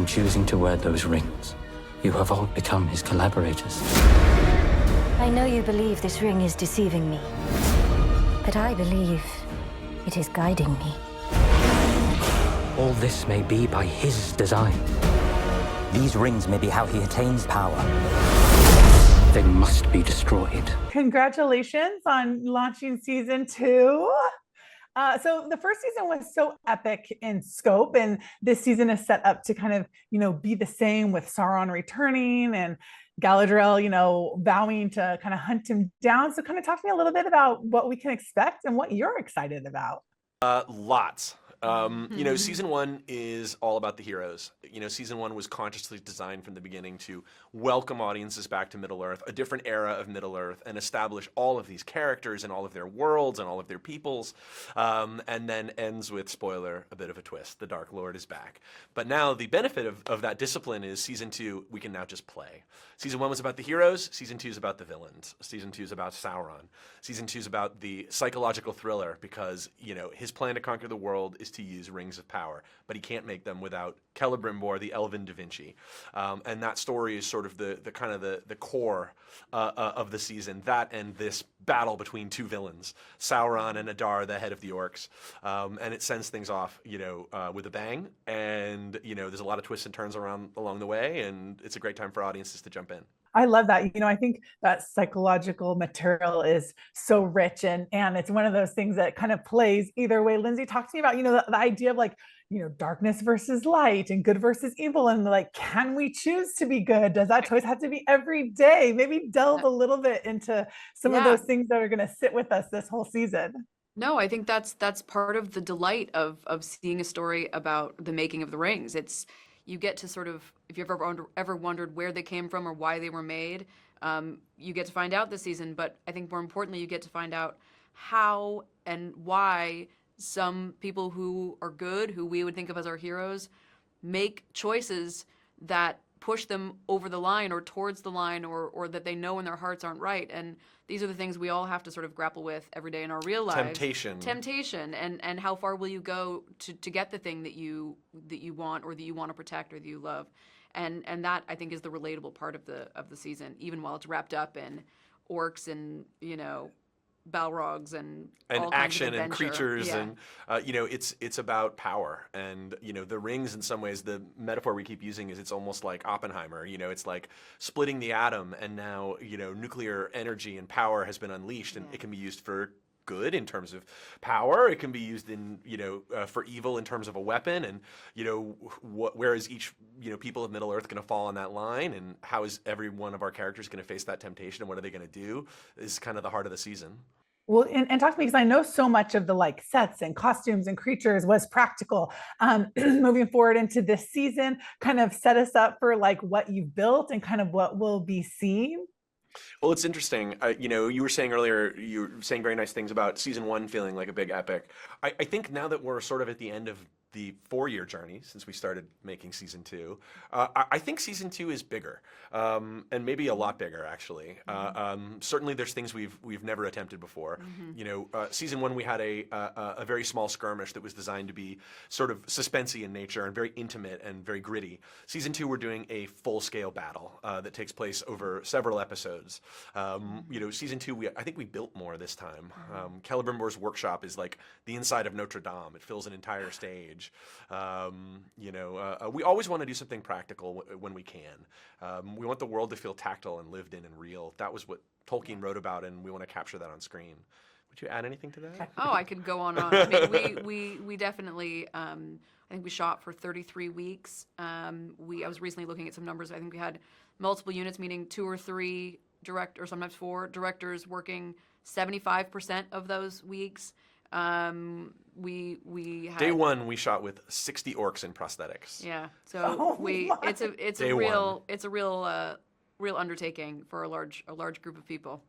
choosing to wear those rings, you have all become his collaborators. I know you believe this ring is deceiving me, but I believe it is guiding me. All this may be by his design. These rings may be how he attains power. They must be destroyed. Congratulations on launching season 2. So the first season was so epic in scope, and this season is set up to kind of, be the same, with Sauron returning and Galadriel, vowing to kind of hunt him down. So kind of talk to me a little bit about what we can expect and what you're excited about. Lots. Season 1 is all about the heroes. Season 1 was consciously designed from the beginning to welcome audiences back to Middle-earth, a different era of Middle-earth, and establish all of these characters and all of their worlds and all of their peoples, and then ends with, spoiler, a bit of a twist. The Dark Lord is back. But now the benefit of that discipline is Season 2, we can now just play. Season 1 was about the heroes. Season 2 is about the villains. Season 2 is about Sauron. Season 2 is about the psychological thriller because, his plan to conquer the world is to use rings of power, but he can't make them without Celebrimbor, the Elven Da Vinci. And that story is sort of the kind of the core of the season. That and this battle between two villains, Sauron and Adar, the head of the orcs. And it sends things off, with a bang. And, there's a lot of twists and turns along the way, and it's a great time for audiences to jump in. I love that. I think that psychological material is so rich, and it's one of those things that kind of plays either way. Lindsey, talk to me about, the idea of darkness versus light and good versus evil. And can we choose to be good? Does that choice have to be every day? Maybe delve a little bit into some of those things that are going to sit with us this whole season. No, I think that's part of the delight of seeing a story about the making of the rings. You get to sort of, if you've ever wondered where they came from or why they were made, you get to find out this season. But I think more importantly, you get to find out how and why some people who are good, who we would think of as our heroes, make choices that push them over the line or towards the line, or that they know in their hearts aren't right. And these are the things we all have to sort of grapple with every day in our real lives. Temptation, and how far will you go to get the thing that you want, or that you want to protect, or that you love. And that, I think, is the relatable part of the season, even while it's wrapped up in orcs and Balrogs and all action kinds of and creatures and it's about power, and the rings, in some ways, the metaphor we keep using is it's almost like Oppenheimer. It's like splitting the atom, and now nuclear energy and power has been unleashed, and it can be used for good in terms of power. It can be used in for evil in terms of a weapon, and where is each people of Middle Earth going to fall on that line, and how is every one of our characters going to face that temptation, and what are they going to do, is kind of the heart of the season. Well, and talk to me, because I know so much of the sets and costumes and creatures was practical. Moving forward into this season, kind of set us up for what you've built and kind of what will be seen. Well, it's interesting. You were saying earlier, you were saying very nice things about season 1 feeling like a big epic. I think now that we're sort of at the end of the 4-year journey since we started making season 2, I think season 2 is bigger, and maybe a lot bigger, actually. Certainly, there's things we've never attempted before. Season 1, we had a very small skirmish that was designed to be sort of suspensey in nature and very intimate and very gritty. Season 2, we're doing a full-scale battle that takes place over several episodes. Season 2, I think we built more this time. Celebrimbor's workshop is like the inside of Notre Dame. It fills an entire stage. We always want to do something practical when we can. We want the world to feel tactile and lived in and real. That was what Tolkien wrote about, and we want to capture that on screen. Would you add anything to that? Oh, I could go on. I mean, we definitely. I think we shot for 33 weeks. I was recently looking at some numbers. I think we had multiple units, meaning 2 or 3 or sometimes 4 directors working 75% of those weeks. We had, Day 1 we shot with 60 orcs in prosthetics. Yeah, so it's a real undertaking for a large group of people.